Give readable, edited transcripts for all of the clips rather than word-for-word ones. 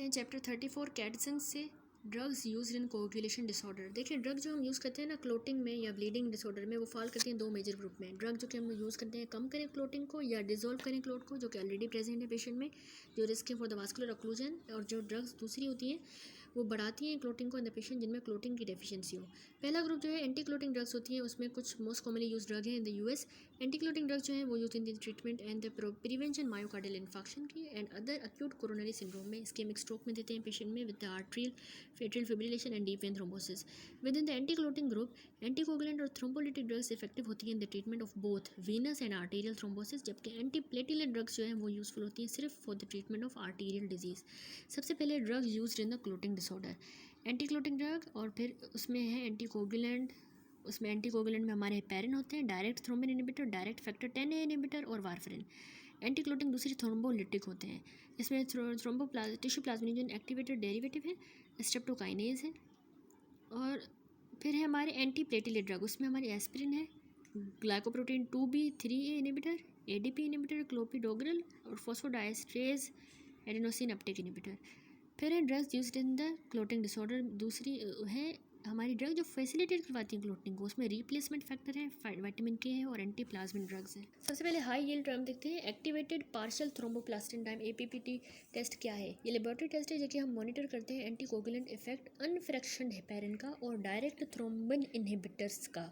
करते हैं चैप्टर 34 कैटसन से drugs use in coagulation disorder. देखिए ड्रग जो हम यूज़ करते हैं ना क्लोटिंग में या ब्लीडिंग डिसऑर्डर में, वो फॉल करते हैं दो मेजर ग्रुप में। ड्रग जो कि हम यूज़ करते हैं कम करें क्लोटिंग को या डिसॉल्व करें क्लोट को, जो कि ऑलरेडी प्रेजेंट है पेशेंट में, जो रिस्क है फॉर द वास्कुलर ऑक्लूजन। और जो ड्रग्स दूसरी होती हैं वो बढ़ाती हैं क्लोटिंग को इन द पेशेंट जिनमें क्लोटिंग की डेफिशिएंसी हो। पहला ग्रुप जो है एंटी क्लोटिंग ड्रग्स होती हैं, उसमें कुछ मोस्ट कॉमनली यूज ड्रग है in the US. Anti clotting drugs जो है वो use in the treatment and the prevention myocardial infection की and other acute coronary syndrome में। इस्केमिक स्ट्रोक में देते हैं पेशेंट में विद द आर्ट्रियल फेट्रियल fibrillation and deep vein thrombosis. Within the anti clotting group anticoagulant और thrombolytic drugs effective होती हैं in the treatment of both venous and arterial thrombosis, जबकि एंटी प्लेटिलेट ड्रग्स जो है वो useful होती हैं सिर्फ for the treatment of arterial disease. सबसे पहले drug use in the clotting disorder, anti clotting drug, और फिर उसमें है एंटीकोगुलेंट। उसमें एंटीकोगुलेंट में हमारे हेपेरिन होते हैं, direct thrombin inhibitor, direct factor 10A inhibitor और वारफरिन। एंटी क्लोटिंग दूसरी थ्रोम्बोलिटिक होते हैं, इसमें टिश्यू प्लाज्मिनोजन एक्टिवेटेड डेरिवेटिव है, स्ट्रेप्टोकाइनेज है। और फिर है हमारे एंटी प्लेटिलेट ड्रग, उसमें हमारी एस्पिरिन है, glycoprotein 2B3A inhibitor, ADP inhibitor, clopidogrel और फॉस्फोडाइस्ट्रेज एडेनोसिन अपटेक इनहिबिटर। फिर है drugs used in the clotting disorder, दूसरी है हमारी ड्रग जो फैसिलिटेट करवाती हैं क्लोटिंग को, उसमें रिप्लेसमेंट फैक्टर है, विटामिन के है और एंटी प्लाज्मिन ड्रग्स हैं। सबसे पहले हाई यील्ड ड्रग देखते हैं, activated partial thromboplastin time APPT test क्या है। ये लेबोरेटरी टेस्ट है जो कि हम मॉनिटर करते हैं एंटीकोगुलेंट इफेक्ट अनफ्रैक्शनड हेपेरिन का और डायरेक्ट थ्रोम्बिन इनहिबिटर्स का।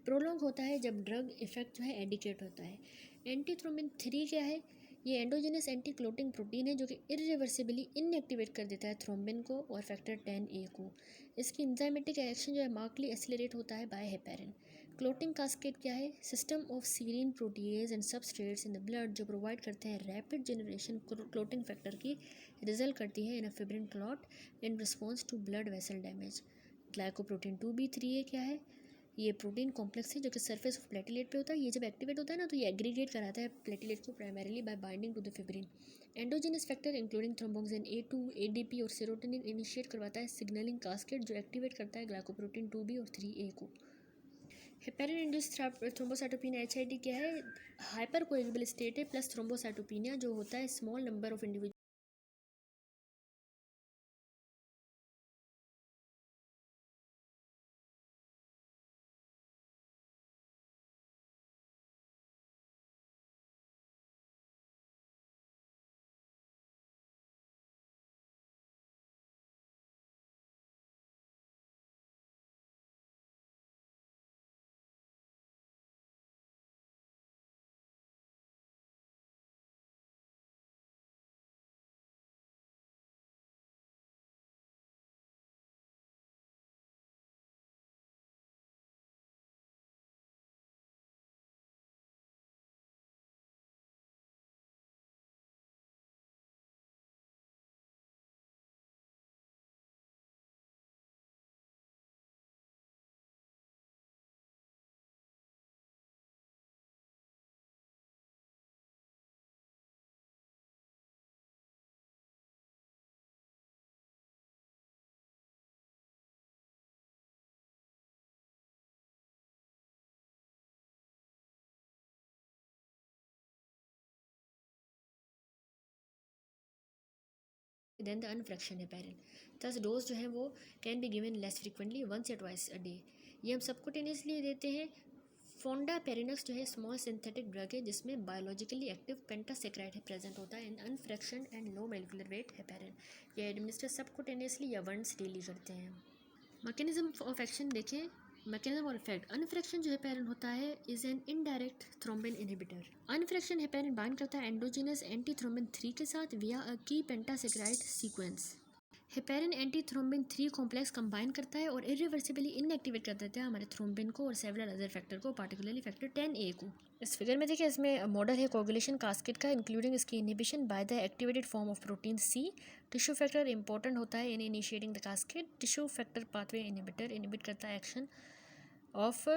प्रोलॉन्ग होता है जब ड्रग इफेक्ट जो है एडिकेट होता है। एंटी थ्रोम्बिन 3 क्या है, ये एंडोजेनस एंटी क्लोटिंग प्रोटीन है जो कि इरिवर्सिबली इनएक्टिवेट कर देता है थ्रोम्बिन को और फैक्टर 10A को। इसकी एंजाइमेटिक रिएक्शन जो है मार्कली एक्सेलरेट होता है बाय हेपेरिन। क्लोटिंग कास्केड क्या है, system of serine protease and substrates in the blood जो प्रोवाइड करते हैं रैपिड जनरेशन क्लोटिंग फैक्टर की, रिजल्ट करती है in a fibrin clot in response to blood vessel damage. Glycoprotein 2B3A क्या है, ये प्रोटीन कॉम्प्लेक्स है जो कि सरफेस ऑफ प्लेटिलेट पे होता है। ये जब एक्टिवेट होता है ना तो ये एग्रीगेट कराता है प्लेटिलेट को primarily by binding to the fibrin. Endogenous factor including thromboxane A2, ADP और सेरोटोनिन इनिशिएट करवाता है सिग्नलिंग कास्केड जो एक्टिवेट करता है ग्लाइकोप्रोटीन 2B और 3A को। हेपेरिन इंड्यूस्ड थ्रोम्बोसाइटोपिनिया HIT क्या है, हाइपर कोएगुलेबल स्टेट है प्लस थ्रोम्बोसाइटोपिनिया जो होता है small number of individual then the unfraction heparin. दस डोज जो है वो can be given less frequently, once या ट्वाइस अ डे। ये हम सबकुटेनियसली देते हैं। फोंडापेरिनक्स जो है स्मॉल सिंथेटिक ड्रग है जिसमें बायोलॉजिकली एक्टिव पेंटासेक्राइड प्रेजेंट होता है in unfraction and low molecular weight heparin. ये एडमिनिस्टर सबकुटेनियसली या वंस डेली करते हैं। मैकेनिज्म ऑफ एक्शन देखें, मैकेनिज्म और इफेक्ट। अनफ्रैक्शन जो हेपेरिन होता है is an indirect thrombin inhibitor. Unfraction heparin bind करता है एंडोजिनस एंटी थ्रोम्बिन 3 के साथ विया अ की पेंटासेक्राइड sequence. Heparin anti thrombin 3 complex combine करता है और इरिवर्सिबली इनएक्टिवेट कर देता है हमारे थ्रोम्बिन को और सेवरल अदर फैक्टर को, पार्टिकुलरली फैक्टर 10A को। इस फिगर में देखिए इसमें मॉडल है कोगुलेशन कास्केड का, इंक्लूडिंग इसकी inhibition by the activated form of protein C। Tissue factor important होता है in initiating the cascade. Tissue factor pathway inhibitor inhibit करता है action of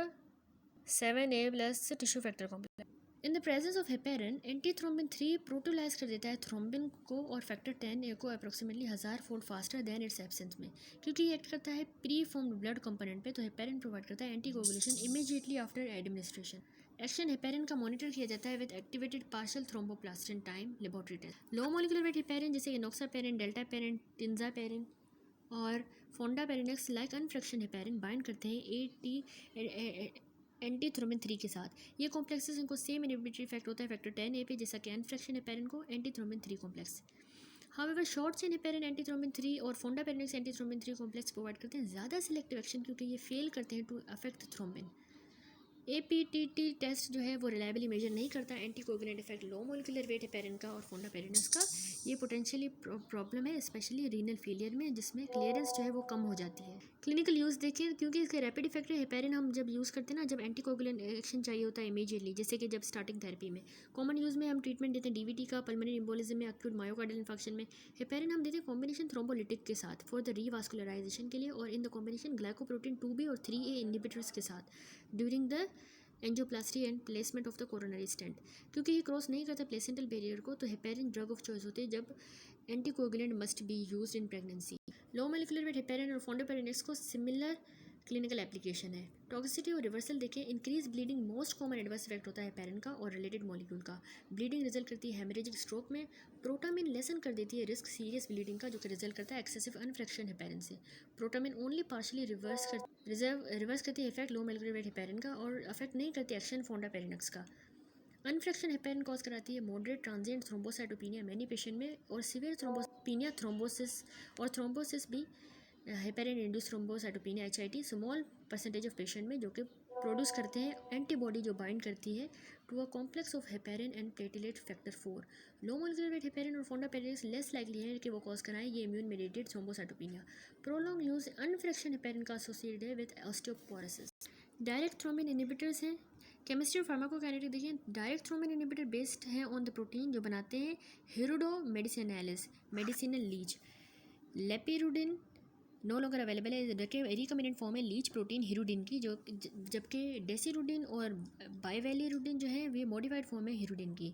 7A plus tissue factor complex. In the presence of heparin antithrombin 3 proteolyse कर देता है thrombin को और factor 10A को approximately 1000 fold faster than it's absence में। क्योंकि ये एक्ट करता है प्री फॉर्म्ड ब्लड कंपोनेंट पे, तो हेपेरिन प्रोवाइड करता है anticoagulation immediately after administration. Action heparin का मॉनिटर किया जाता है with activated partial thromboplastin time laboratory test. Low molecular weight heparin जैसे कि नोक्सापेरिन, डेल्टापेरिन, टिंजापेरिन और fondaparinux like unfraction heparin bind करते हैं एंटीथ्रोम्बिन 3 के साथ। ये कॉम्प्लेक्सेस इनको सेम इनहिबिटरी इफेक्ट होता है फैक्टर 10A पे जैसा कि अनफ्रैक्शन हेपेरिन को antithrombin 3 complex. However short chain heparin antithrombin 3 और फोंडापेरिनेक्स एंटीथ्रोम्बिन 3 कॉम्प्लेक्स प्रोवाइड करते हैं ज़्यादा सिलेक्टिव एक्शन क्योंकि ये फेल करते हैं to affect thrombin. APTT test जो है वो रिलायबली मेजर नहीं करता anticoagulant effect low molecular weight heparin का और फोंडापेरिनेक्स का। ये पोटेंशियली प्रॉब्लम है स्पेशली रीनल फेलियर में जिसमें क्लियरेंस जो है वो कम हो जाती है। क्लिनिकल यूज़ देखिए क्योंकि इसके रैपिड इफेक्ट हेपेरिन हम जब यूज़ करते हैं ना जब एंटीकोगुलेंट एक्शन चाहिए होता है इमीडिएटली जैसे कि जब स्टार्टिंग थेरेपी में कॉमन यूज़ में हम ट्रीटमेंट देते हैं DVT का पल्मोनरी एम्बोलिज्म में एक्यूट मायोकार्डियल इन्फेक्शन में हेपेरिन हम देते हैं कॉम्बिनेशन थ्रोम्बोलिटिक के साथ फॉर द रीवास्कुलराइजेशन के लिए और in the combination glycoprotein 2B और 3A इनहिबिटर्स के साथ during the angioplasty and placement of the coronary stent. क्योंकि ये क्रॉस नहीं करता प्लेसेंटल बैरियर को तो हेपेरिन ड्रग ऑफ चॉइस होते हैं जब anticoagulant must be used in pregnancy. Low molecular weight heparin और फोंडापेरिनेक्स को सिमिलर क्लिनिकल एप्लीकेशन है। टॉक्सिसिटी और रिवर्सल देखें increase bleeding most common adverse effect होता है हेपेरिन का और रिलेटेड मॉलिक्यूल का। ब्लीडिंग रिजल्ट करती है हेमरेजिक स्ट्रोक में। प्रोटामिन लेसन कर देती है रिस्क सीरियस ब्लीडिंग का जो कि रिजल्ट करता है एक्सेसिव अनफ्रैक्शन हेपेरिन से। प्रोटामिन ओनली पार्शली रिवर्स करती है effect low molecular weight heparin का और अफेक्ट नहीं करती एक्शन फोंडापेरिनेक्स का। अनफ्रैक्शन हेपेरिन कॉज कराती है moderate transient thrombocytopenia many patient में और सीवियर थ्रोम्बोपिनिया थ्रोम्बोसिस भी heparin induce thrombocytopenia HIT small percentage of patient में जो कि प्रोड्यूस करते हैं एंटीबॉडी जो बाइंड करती है to a complex of heparin and platelet factor 4। Low molecular weight heparin और फोंडापेरिनेक्स लेस लाइकली है कि वो कॉज कराएं ये immune mediated thrombocytopenia. Prolong use unfraction heparin का एसोसिएटेड है with osteoporosis. Direct thrombin inhibitors हैं। केमिस्ट्री और फार्माकोकाइनेटिक देखिए डायरेक्ट थ्रोम्बिन इनहिबिटर बेस्ड है ऑन द प्रोटीन जो बनाते हैं hirudo medicinal leech. Lepirudin no longer available है रिकमेंडेड फॉर्म है लीच प्रोटीन हिरुडिन की जो जबकि डेसिरुडिन और बाइवेलिरुडिन जो है वे मॉडिफाइड फॉर्म है हिरुडिन की।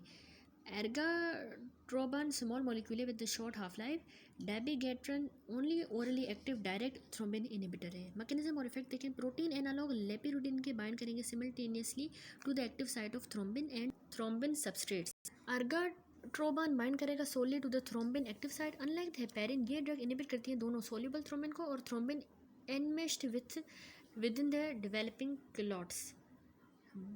Argatroban small molecule with the short half life. Dabigatran only orally active direct thrombin inhibitor है। मैकेनिज्म और इफेक्ट देखें प्रोटीन एनालॉग लेपिरुडिन के बाइंड करेंगे simultaneously to the active site of thrombin and thrombin substrates. Argatroban bind करेगा solely to the thrombin active site. Unlike heparin ये drug inhibit करती है दोनों सोल्यूबल थ्रोम्बिन को और thrombin enmeshed within the developing clots.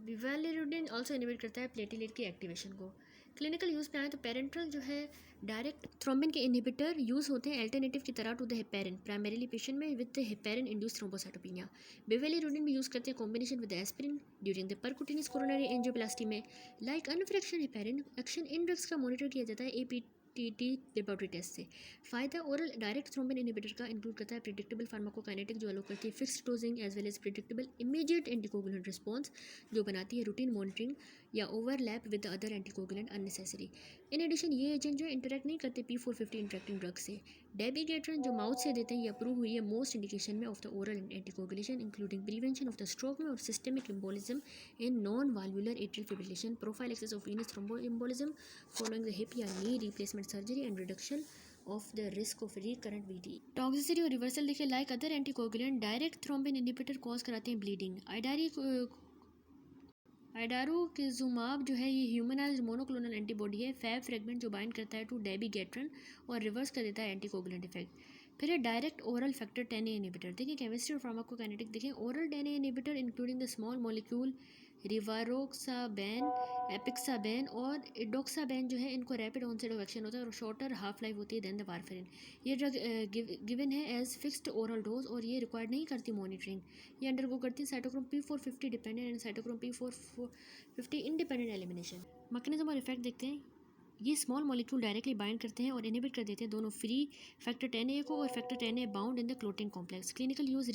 Bivalirudin also inhibit करता है platelet की एक्टिवेशन को। क्लिनिकल यूज़ पे आए तो पेरेंट्रल जो है डायरेक्ट थ्रोम्बिन के इनहिबिटर यूज़ होते हैं अल्टरनेटिव की तरह to the heparin primarily patient में with the heparin induce thrombocytopenia. Bivalirudin भी यूज़ करते हैं combination with aspirin during the percutaneous coronary angioplasty में। लाइक अनफ्रैक्शन हेपेरिन एक्शन इन ड्रग्स का मॉनिटर किया जाता है APTT लेबोरेटरी टेस्ट से। फ़ायदा ओरल डायरेक्ट थ्रोम्बिन इनहिबिटर का इंक्लूड करता है प्रिडिक्टेबल फार्माकोकाइनेटिक जो अलो करती है fixed dosing as well as predictable immediate anticoagulant response जो बनाती है रूटीन मॉनिटरिंग या overlap with the other anticoagulant unnecessary. In addition ये एजेंट जो इंटरेक्ट नहीं करते P450 इंटरेक्टिंग ड्रग से। डेबिगेट्रन जो माउथ से देते हैं ये अप्रूव हुई है मोस्ट इंडिकेशन में of the oral anticoagulation including prevention of the stroke में और systemic embolism in non valvular atrial fibrillation prophylaxis of venous thromboembolism following the hip या knee replacement surgery and reduction of the risk of recurrent VT। Toxicity और reversal देखिए like other anticoagulant direct thrombin inhibitor cause कराते हैं bleeding. Idarucizumab जो है ये humanized monoclonal antibody है Fab fragment जो बाइंड करता है टू डेबिगेट्रन और रिवर्स कर देता है एंटीकोगुलेंट इफेक्ट। फिर है direct oral factor 10A inhibitor. देखिए केमिस्ट्री और फार्माकोकाइनेटिक देखें oral 10A inhibitor including the small molecule rivaroxaban apixaban और इडोक्साबैन जो है इनको रैपिड ऑनसेट ऑफ एक्शन होता है और शॉर्टर हाफ लाइफ होती है देन द वारफेरिन। ये ड्रग गिवन है एज फिक्स्ड ओरल डोज और ये रिक्वायर्ड नहीं करती मॉनिटरिंग। ये अंडरगो करती है cytochrome P450 dependent and cytochrome P450 independent elimination. Mechanism और इफेक्ट देखते हैं ये स्मॉल मॉलिक्यूल डायरेक्टली बाइंड करते हैं और इनहिबिट कर देते हैं दोनों फ्री फैक्टर 10A को और factor 10A bound in the clotting complex. Clinical use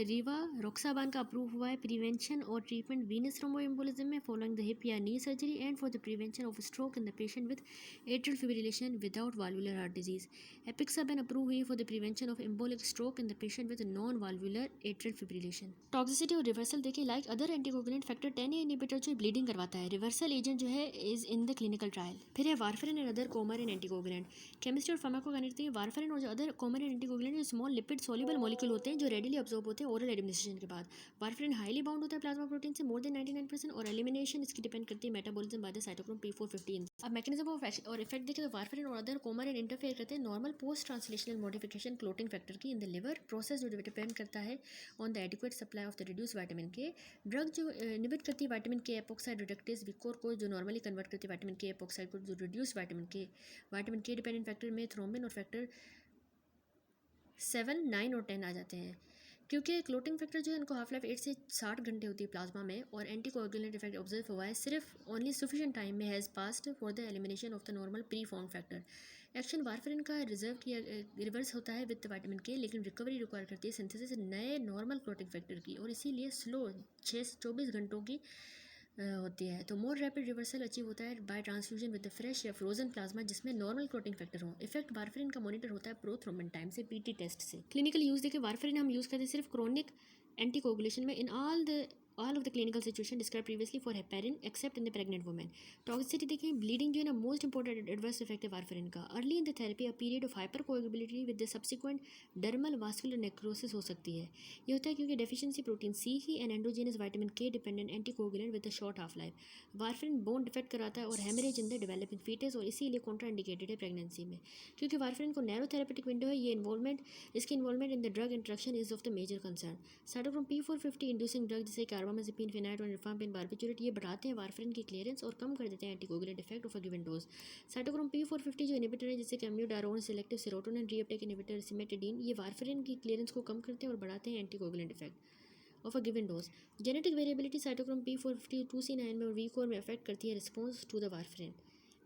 rivaroxaban का अप्रूव हुआ है प्रिवेंशन और ट्रीटमेंट वीनस थ्रोम्बोएम्बोलिज्म में फॉलोइंग द हिप या knee surgery and for the prevention of stroke in the patient with atrial fibrillation without valvular heart disease. Apixaban approve हुई for the prevention of embolic stroke in the patient with non valvular atrial fibrillation. Toxicity और reversal देखिए like other anticoagulant factor 10A inhibitor जो bleeding करवाता है। Reversal agent जो है is in the clinical clinical trial. फिर है warfarin and other coumarin anticoagulant. Chemistry और फार्माकोकाइनेटिक्स में वारफेरिन और जो अदर कोमरिन एंटीकोगुलेंट जो स्मॉल लिपिड सॉल्युबल मॉलिक्यूल होते हैं जो रेडिली अब्जॉर्ब होते हैं ओरल एडमिनिस्ट्रेशन के बाद। वारफेरिन हाईली बाउंड होता है प्लाज्मा प्रोटीन से मोर देन 99% और एलिमिनेशन इसकी डिपेंड करती है metabolism by the cytochrome P450। अब मैकेनिज्म ऑफ एक्शन और इफेक्ट देखें तो वारफेरिन और अदर कोमरिन इंटरफेयर करते हैं normal post translational modification clotting factor की इन द लिवर प्रोसेस जो डिपेंड करता है on the adequate supply of the reduce vitamin के। ड्रग जो इनहिबिट करती है विटामिन के एपोक्साइड रिडक्टेज विकोर को जो नॉर्मली कन्वर्ट करती है विटामिन के एपोक्साइड को जो reduce vitamin K dependent factor में थ्रोम्बिन और फैक्टर 7, 9 और 10 आ जाते हैं। क्योंकि क्लोटिंग फैक्टर जो है इनको हाफ लाइफ 8 से 60 घंटे होती है प्लाज्मा में और एंटी कोएगुलेंट इफेक्ट ऑब्जर्व हुआ है सिर्फ ओनली सफिशिएंट टाइम में has passed for the elimination of the normal pre form factor. Action warfarin का रिजर्व किया रिवर्स होता है विद विटामिन के, लेकिन रिकवरी रिक्वायर करती है सिंथेसिस नए नॉर्मल क्लोटिंग फैक्टर की और इसीलिए स्लो 6 से 24 घंटों की होती है। तो मोर रैपिड रिवर्सल अचीव होता है by transfusion with the fresh या फ्रोजन प्लाज्मा जिसमें नॉर्मल क्लोटिंग फैक्टर हो। इफेक्ट वारफेरिन का मॉनिटर होता है प्रोथ्रोम्बिन टाइम से पीटी टेस्ट से। क्लिनिकल यूज देखें वारफेरिन हम यूज़ करते हैं सिर्फ क्रोनिक एंटीकोगुलेशन में in all of the clinical situation describe previously for heparin except in the pregnant women. Toxicity देखें ब्लीडिंग जो है ना मोस्ट इंपॉर्टेंट एडवर्स इफेक्ट है वारफेरिन का। Early in the therapy a period of hyper coagulability with the subsequent dermal vascular necrosis हो सकती है। ये होता है क्योंकि डेफिशिएंसी प्रोटीन सी की and endogenous vitamin K dependent anticoagulant with the short half life. Warfarin bone defect कराता है और haemorrhage in the developing foetus और इसीलिए कॉन्ट्रा इंडिकेटेड है प्रेगनेंसी में। क्योंकि वारफेरिन को नैरो थेरेपेटिक विंडो है, ये इसकी involvement in the drug interaction is of the major concern. Cytochrome P450 inducing drug जैसे कार्बामाजेपिन, फेनाइट और रिफाम्पिन, बारबिटूरेट ये बढ़ाते हैं वारफेरिन की क्लियरेंस और कम कर देते हैं anticoagulant effect of a given dose. Cytochrome P450 जो इनहिबिटर है जैसे amiodarone, selective serotonin reuptake inhibitor, cimetidine, ये वारफेरिन की क्लियरेंस को कम करते हैं और बढ़ाते हैं anticoagulant effect of a given dose. Genetic variability cytochrome P450 2C9 में और V4 में अफेक्ट करती है response to the warfarin.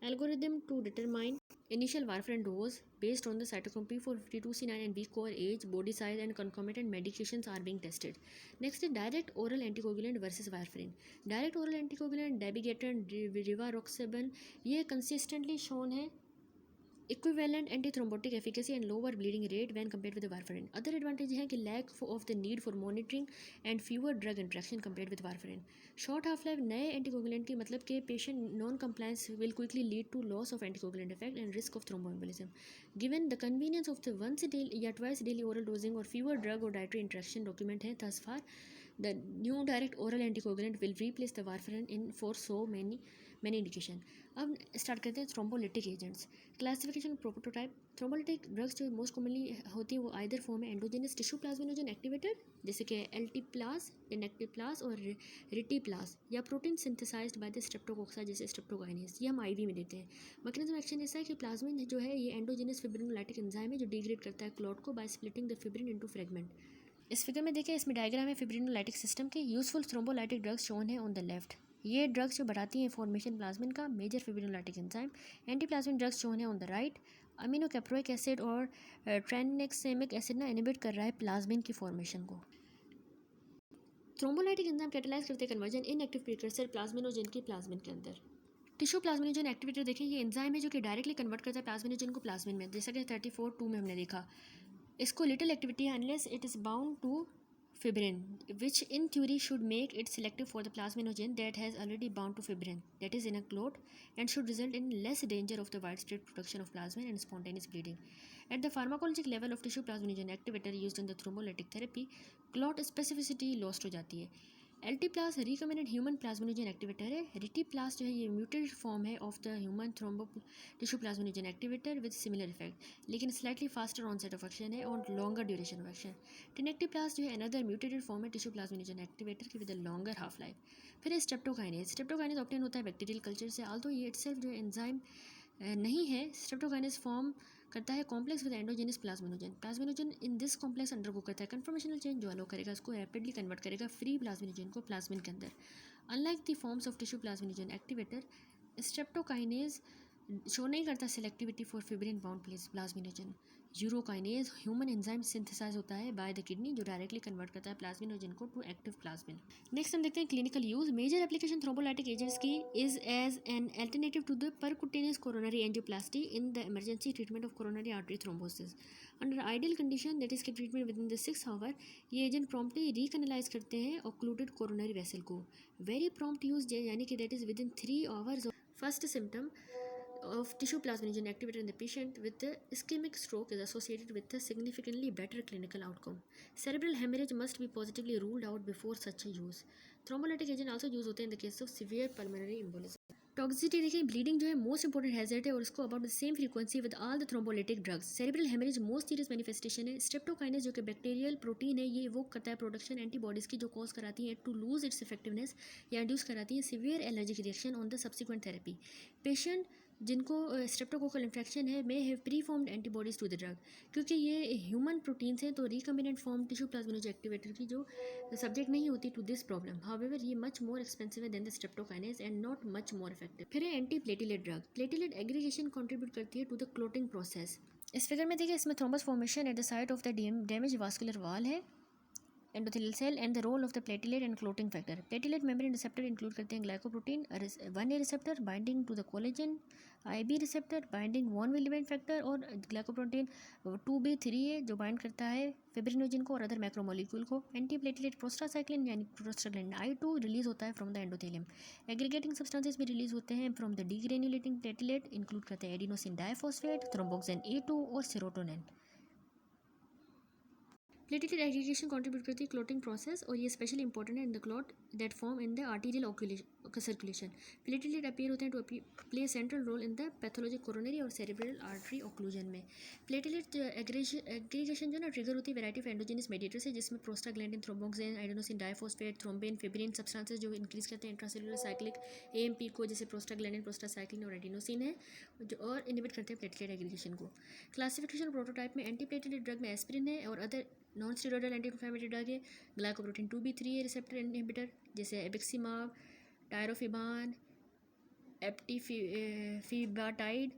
Algorithm to determine initial warfarin dose based on the cytochrome P450, 2C9 and V-core age, body size and concomitant medications are being tested. Next is direct oral anticoagulant versus warfarin. Direct oral anticoagulant dabigatran, rivaroxaban ये consistently shown है equivalent antithrombotic efficacy and lower bleeding rate when compared with the warfarin. Other advantage है कि lack of the need for monitoring and fewer drug interaction compared with warfarin. Short half life नए anticoagulant की मतलब कि patient non compliance will quickly lead to loss of anticoagulant effect and risk of thromboembolism. Given the convenience of the once daily या twice daily oral dosing और fewer drug or dietary interaction document है thus far, the new direct oral anticoagulant will replace the warfarin in for so many indication. अब start करते हैं thrombolytic agents. Classification prototype. Thrombolytic drugs जो most commonly होती है वो either form है endogenous tissue plasminogen activator जैसे कि एल्टीप्लास, इनएक्टिप्लास और रिटीप्लास, या प्रोटीन सिंथेसाइज्ड बाय द स्ट्रेप्टोकोक्सा जैसे स्ट्रेप्टोकाइनेस, ये हम आईवी में देते हैं। मैकेनिज्म एक्शन ऐसा है कि प्लाज्मिन जो है ये एंडोजेनस फिब्रिनोलाइटिक एंजाइम है जो डिग्रेड करता है क्लॉट को by splitting the fibrin into fragment. इस फिगर में देखें, इसमें डायग्राम है फिब्रिनोलाइटिक सिस्टम के। यूजफुल थ्रोम्बोलाइटिक ड्रग्स शोन है ऑन द लेफ्ट। ये ड्रग्स जो बढ़ाती हैं फॉर्मेशन प्लाज्मिन का major fibrinolytic enzyme. Antiplasmin drugs shown है on the right. Amino caproic acid और ट्राइनेक्सेमिक एसिड ना इनहिबिट कर रहा है प्लाज्मिन की फॉर्मेशन को। थ्रोम्बोलाइटिक एंजाइम कैटेलाइज करते हैं कन्वर्जन इनएक्टिव प्रीकर्सर प्लाज्मिनोजन की प्लाज्मिन के अंदर। टिश्यू प्लाज्मिनोजन एक्टिवेटर देखें, ये एंजाइम है जो कि डायरेक्टली कन्वर्ट करता है प्लाज्मिनोजन को प्लाज्मिन में, जैसा कि 34(2) में हमने देखा। इसको लिटिल एक्टिविटी है unless it is bound to fibrin, which in theory should make it selective for the plasminogen that has already bound to fibrin, that is in a clot, and should result in less danger of the widespread production of plasmin and spontaneous bleeding. At the pharmacologic level of tissue plasminogen activator used in the thrombolytic therapy, clot specificity lost हो जाती है। Alteplase recommended human plasminogen activator है। Reteplase जो है ये muted form है of the human thrombo tissue plasminogen activator with similar effect, लेकिन slightly faster onset of action है और longer duration of action. Tenecteplase जो है अनदर म्यूटेटेड फॉर्म है टिश्यू प्लाज्मिनोजन एक्टिवेटर की with a longer half life. फिर streptokinase. Streptokinase obtain होता है बैक्टीरियल कल्चर से, आल्दो ये इटसेल्फ जो एंजाइम नहीं है। स्ट्रेप्टोकाइनेज फॉर्म करता है complex with endogenous plasminogen. Plasminogen in this complex undergo करता है कन्फर्मेशनल चेंज जो अलो करेगा इसको रैपिडली कन्वर्ट करेगा फ्री प्लाज्मिनोजन को प्लाज्मिन के अंदर। Unlike the forms of tissue plasminogen activator, streptokinase show नहीं करता selectivity for fibrin bound plasminogen. Urokinase human enzyme synthesize होता है बाय द किडनी जो डायरेक्टली कन्वर्ट करता है प्लाज्मिनोजन को टू एक्टिव प्लाज्मिन। नेक्स्ट हम देखते हैं clinical use. Major application thrombolytic agents की is as an alternative to the percutaneous coronary angioplasty in the emergency treatment of coronary artery thrombosis. Under ideal condition that is के treatment within the 6 hour, ये agent promptly recanalize करते हैं occluded coronary vessel को। Very prompt use यानी कि that is within 3 hours First symptom of tissue plasminogen activator in the patient with the ischemic stroke is associated with a significantly better clinical outcome. Cerebral hemorrhage must be positively ruled out before such a use. Thrombolytic agent also use होते हैं in the case of severe pulmonary embolism. Toxicity देखिए, bleeding जो है most important hazard है और उसको about the same frequency with all the thrombolytic drugs. Cerebral haemorrhage most serious manifestation है. Streptokinase जो कि बैक्टीरियल प्रोटीन है, ये इवोक करता है प्रोडक्शन एंटीबॉडीज़ की जो कॉज कराती है टू लूज इट्स इफेक्टिवनेस या इंड्यूस कराती है severe allergic reaction on the subsequent therapy. Patient जिनको स्ट्रेप्टोकोकल इन्फेक्शन है may have preformed antibodies to the drug. क्योंकि ये ह्यूमन प्रोटीन्स हैं तो recombinant form tissue plasmology activator की जो सब्जेक्ट नहीं होती टू दिस प्रॉब्लम. हाउएवर ये मच मोर एक्सपेंसिव है than the streptokinase and not much more effective. फिर है anti platelet drug. Platelet aggregation contribute करती है टू द क्लोटिंग प्रोसेस. इस फिगर में देखिए, इसमें thrombus formation at the site of the damage vascular wall है, endothelial cell and the role of the platelet and clotting factor. Platelet membrane receptor include करते हैं glycoprotein 1A receptor binding to the collagen, IB receptor binding von Willebrand factor और glycoprotein 2B 3A जो bind करता है fibrinogen को और other macromolecule को. Anti platelet prostacyclin यानी प्रोस्टाग्लैंडिन I2 रिलीज होता है from the endothelium. Aggregating substances भी रिलीज होते हैं फ्रॉम द डीग्रेन्युलेटिंग प्लेटिलेट, इंक्लूड करते हैं एडिनोसिन डाइफॉस्फेट, थ्रोम्बोक्सिन A2 और सेरोटोनिन. प्लेटिलेट एग्रीगेशन कंट्रीब्यूट करती है क्लोटिंग प्रोसेस और ये स्पेशली इंपॉर्टेंट है in the clot that form in the arterial circulation. Platelet appear होते हैं to play central role in the pathologic coronary और cerebral artery occlusion में. प्लेटिलेट एग्रीगेशन जो ना ट्रिगर होती है वैरायटी ऑफ एंडोजेनस मेडिएटर से, जिसमें prostaglandin, thromboxane, adenosine diphosphate, thrombin, fibrin substances जो इंक्रीज करते हैं इंट्रासेलुलर साइक्लिक AMP को, जैसे प्रोस्टाग्लैंडिन, प्रोस्टासाइक्लिन और एडिनोसिन है जो और इनहिबिट करते हैं प्लेटिलेट एग्रीगेशन को. क्लासिफिकेशन प्रोटोटाइप में एंटी प्लेटिलेट ड्रग में एस्पिरिन है और other non steroidal anti inflammatory drug है glycoprotein 2B 3A receptor inhibitor जैसे abciximab, tirofiban, eptifibatide,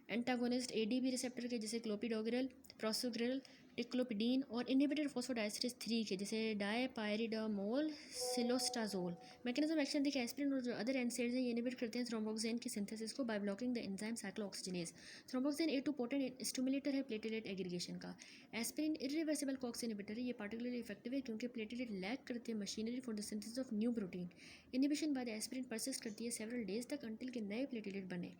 antagonist ADP receptor के जैसे क्लोपिडोग्रिल, प्रोसोग्रिल, टिक्लोपिडीन और इनहिबिटर फॉस्फोडाइस्टरेज 3 के जैसे डायपायरिडामोल, सिलोस्टाजोल. मैकेनिज्म एक्शन देखिए, एस्पिरिन और जो अदर एनसेड्स हैं ये इनहिबिट करते हैं थ्रोम्बोक्सिन की सिंथेसिस को by blocking the enzyme cyclooxygenase. Thromboxane A2 potent stimulator है प्लेटिलेट एग्रीगेशन का. एस्पिरिन इरिवर्सिबल कॉक्स इनहिबिटर है. ये पार्टिकुलरली इफेक्टिव है क्योंकि प्लेटिलेट लैक करते हैं machinery for the synthesis of new protein. Inhibition by the aspirin persist करती है सेवरल डेज तक अंटिल के नए प्लेटिलेट बने.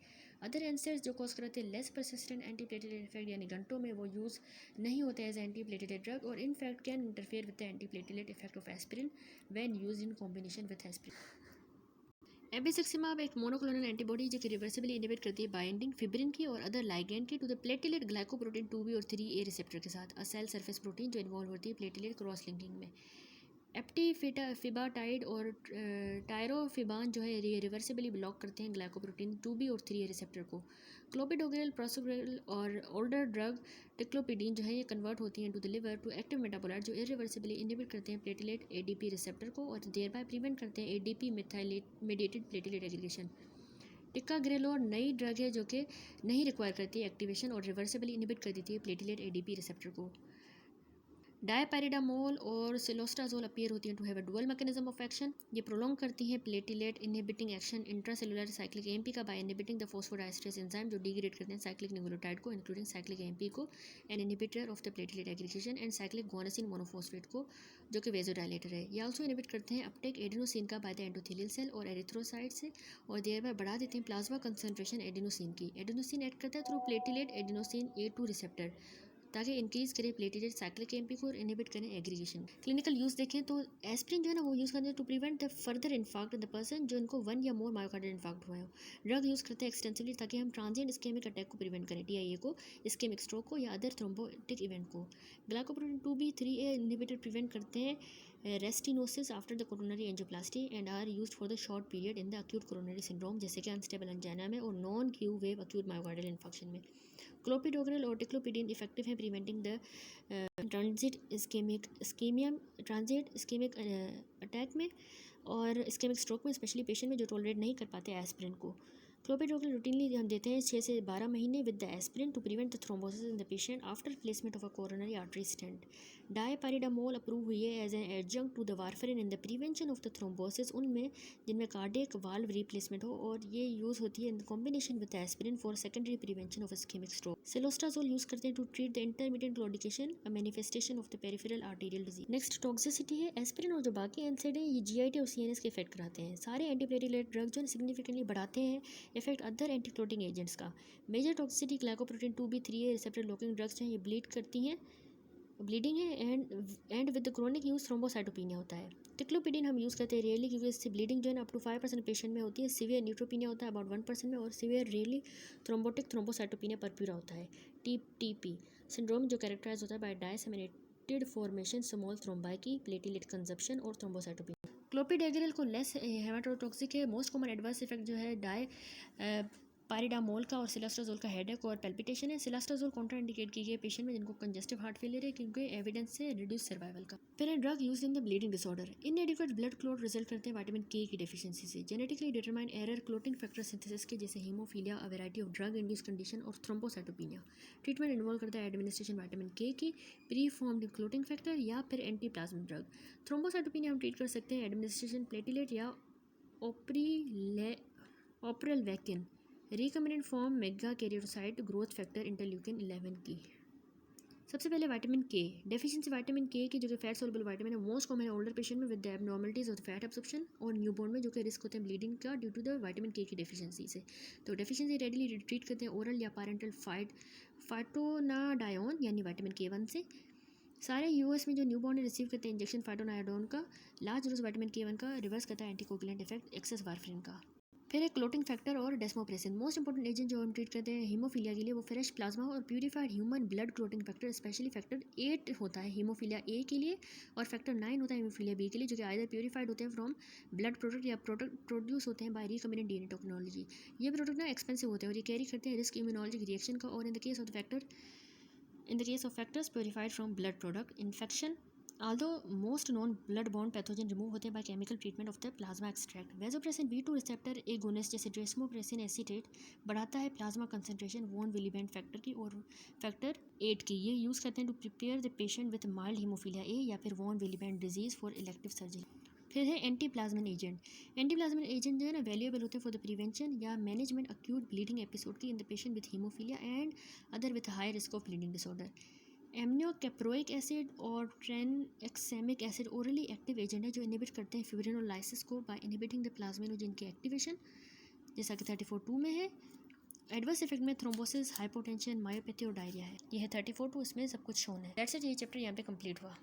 अदर एनसेड्स जो कॉज करते हैं less persistent anti platelet effect यानी घंटों में वो यूज़ नहीं होते एज एंटी प्लेटिलेट ड्रग और in fact can interfere with the anti platelet effect of aspirin when used in combination with aspirin. Abciximab एक मोनोक्लोनल एंटीबॉडी जो कि रिवर्सिबली इनहिबिट करती है बाइंडिंग फिब्रिन की और अदर लाइगेंड की to the platelet glycoprotein 2B और 3A receptor के साथ, अ सेल सरफेस प्रोटीन जो इन्वॉल्व होती है प्लेटिलेट क्रॉस लिंकिंग में. एप्टीफिबाटाइड और टायरोफिबान जो है ये रिवर्सिबली ब्लॉक करते हैं ग्लाइकोप्रोटीन 2B और 3A रिसेप्टर को. क्लोपिडोग्रिल, प्रोसोग्रिल और ओल्डर ड्रग टिक्लोपिडीन जो है ये कन्वर्ट होती हैं to the liver to active metabolite जो इरिवर्सिबली इनहिबिट करते हैं प्लेटिलेट ADP रिसेप्टर को और देयर बाय प्रिवेंट करते हैं ADP methylate mediated platelet aggregation. Ticagrelor नई ड्रग है जो कि नहीं रिक्वायर करती है एक्टिवेशन और रिवर्सिबली इनहिबिट कर देती है प्लेटिलेट ADP रिसेप्टर को. डायपायरिडामोल और सिलोस्टाजोल अपीयर होती हैं to have a dual mechanism of action. ये प्रोलॉन्ग करती हैं platelet inhibiting action intracellular cyclic AMP का by inhibiting the phosphodiesterase enzyme जो डिग्रेड करते हैं साइक्लिक न्यूक्लियोटाइड को इंक्लूडिंग साइक्लिक AMP को, an inhibitor of the platelet aggregation and cyclic guanosine monophosphate को जो कि वेजोडाइलेटर है. ये आल्सो इनहिबिट करते हैं अपटेक एडिनोसिन का बाय द एंडोथेलियल सेल और एरिथ्रोसाइट से और देयर बाय बढ़ा देते हैं प्लाज्मा कंसंट्रेशन एडिनोसिन की. एडिनोसिन एक्ट करता है through platelet adenosine A2 receptor ताकि इंक्रीज करें प्लेटिलेट साइक्लिक AMP को और इनहिबिट करें एग्रीगेशन. क्लिनिकल यूज़ देखें तो एस्पिरिन जो है ना वो यूज़ करते हैं to prevent the further infarct the person जो इनको 1 या मोर मायोकार्डियल इन्फाक्ट हुआ है. ड्रग यूज़ करते हैं एक्सटेंसिवली ताकि हम ट्रांजिएंट इस्केमिक अटैक को प्रिवेंट करें, TIA को, इस्केमिक स्ट्रोक को या अदर थ्रोम्बोटिक इवेंट को. Glycoprotein 2B 3A inhibitor prevent करते हैं restenosis after the coronary angioplasty and are used for the short period in the acute coronary syndrome जैसे कि अनस्टेबल एंजाइना में और non Q wave acute myocardial infection में. Clopidogrel और ticlopidine effective हैं preventing the transit ischaemic attack में और ischaemic stroke में, स्पेशली पेशेंट में जो टॉलरेट नहीं कर पाते एस्पिरिन को. क्लोपिडोग्रिल रूटीनली हम देते हैं 6 से 12 महीने with the aspirin to prevent the thrombosis in the patient after placement of a coronary artery stent. Dipyridamole approve हुई है as an adjunct to the warfarin in the prevention of the thrombosis उनमें जिनमें cardiac valve replacement हो और ये use होती है in combination with aspirin for secondary prevention of ischaemic stroke. Cilostazol use करते हैं to treat the intermediate claudication, a manifestation of the peripheral arterial disease. Next toxicity है. एस्पिरिन और जो बाकी एनसेड हैं ये GIT और CNS के इफेक्ट कराते हैं. सारे एंटीप्लेटिलेट ड्रग जो सिग्निफिकेंटली बढ़ाते हैं effect other anti clotting agents का। Major toxicity glycoprotein 2B3A receptor blocking drugs हैं, ये ब्लीड करती हैं, ब्लीडिंग है and with the chronic use thrombocytopenia होता है। टिक्लोपिडिन हम यूज़ करते हैं रियरली क्योंकि इससे ब्लीडिंग जो है ना अप टू 5% पेशेंट में होती है। सीवियर न्यूट्रोपिनिया होता है अबाउट 1% में, और severe rarely thrombotic thrombocytopenia purpura होता है, TTP सिंड्रोम, जो कैरेक्टराइज होता है बाय डायसेमिनेटेड फॉर्मेशन स्मॉल थ्रोम्बाई की, प्लेटिलेट कंजप्शन और थ्रोम्बोसाइटोपिनिया। क्लोपिडेग्रेल को लेस हेमाटोटॉक्सिक है। मोस्ट कॉमन एडवर्स इफेक्ट जो है पायरिडामोल का और सिलास्ट्राजोल का हेडेक और पैल्पिटेशन है। सिलास्ट्राजोल कॉन्ट्रा इंडिकेट की गई पेशेंट में जिनको कंजेस्टिव हार्ट फेलियर है क्योंकि एविडेंस से रिड्यूस सर्वाइवल का। फिर है drug use in the bleeding disorder. इनएडिक्वेट blood clot result करते हैं विटामिन के की डेफिशिएंसी से। Genetically determine error clotting factor synthesis के जैसे haemophilia, a variety of drug induce condition और थ्रोम्बोसाइटोपिनिया। ट्रीटमेंट इन्वॉल्व करता है एडमिनिस्ट्रेशन विटामिन के की, प्री फॉर्म्ड क्लोटिंग फैक्टर या फिर एंटी प्लाज्मिक ड्रग। थ्रोम्बोसाइटोपिनिया हम ट्रीट कर सकते हैं एडमिनिस्ट्रेशन प्लेटिलेट या oprelvekin, recommended form megakaryocyte growth factor interleukin 11 की। सबसे पहले विटामिन के डेफिशिएंसी। विटामिन के की जो कि फैट सोलुबल विटामिन है, मोस्ट कॉमन है ओल्डर पेशेंट में with the abnormalities of fat absorption और न्यूबॉर्न में जो कि रिस्क होते हैं ब्लीडिंग का ड्यू टू द विटामिन के की डेफिशिएंसी से। तो डेफिशिएंसी रेडिली ट्रीट करते हैं ओरल या पैरेंटल फाइटोनाडायोन यानी विटामिन के1 से। सारे यूएस में जो न्यूबॉर्न रिसीव करते हैं इंजेक्शन फाइटोनाडायोन का, लार्ज डोज विटामिन के1 का रिवर्स करता है एंटीकोगुलेंट इफेक्ट एक्सेस वारफरिन का। फिर एक क्लोटिंग फैक्टर और डेस्मोप्रेसिन। मोस्ट इंपॉर्टेंट एजेंट जो हम ट्रीट करते हैं हीमोफीलिया के लिए वो फ्रेश प्लाज्मा और purified human blood clotting factor, specially factor 8 होता है हीमोफीलिया ए के लिए, और फैक्टर 9 होता है हीमोफीलिया बी के लिए, जो कि आइदर प्यूरिफाइड होते हैं फ्रॉम ब्लड प्रोडक्ट या प्रोडक्ट प्रोड्यूस होते हैं बाय रिकम्बिनेंट डीएनए टेक्नोलॉजी। ये प्रोडक्ट ना एक्सपेंसिव होते हैं और ये कैरी करते हैं रिस्क इम्यूनोलॉजिक रिएक्शन का, और in the case of factors purified from blood product infection, although most known blood-borne pathogen remove होते हैं by chemical treatment of the plasma extract। vasopressin B2 receptor agonist जैसे desmopressin acetate बढ़ाता है plasma concentration von Willebrand factor की और factor 8 की। ये use करते हैं to prepare the patient with mild haemophilia A या फिर von Willebrand disease for elective surgery. फिर है anti plasmin agent. Anti plasmin agent जो है ना वैल्यूएबल होते हैं फॉर द प्रिवेंशन या मैनेजमेंट अक्यूट ब्लीडिंग एपिसोड की in the patient with haemophilia and other with high risk of bleeding disorder. एमनियोकैप्रोइक acid और ट्रेनएक्सेमिक एसिड ओरली एक्टिव एजेंट है जो इनहिबिट करते हैं फिब्रिनोलाइसिस को बाय इनहिबिटिंग द प्लाज्मिनोजेन की एक्टिवेशन, जैसा कि 34.2 में है। एडवर्स इफेक्ट में थ्रोम्बोसिस, हाइपोटेंशन, मायोपैथी और डायरिया है। ये है 34.2, इसमें सब कुछ शोन है। दैट्स इट, ये चैप्टर यहाँ पे कंप्लीट हुआ।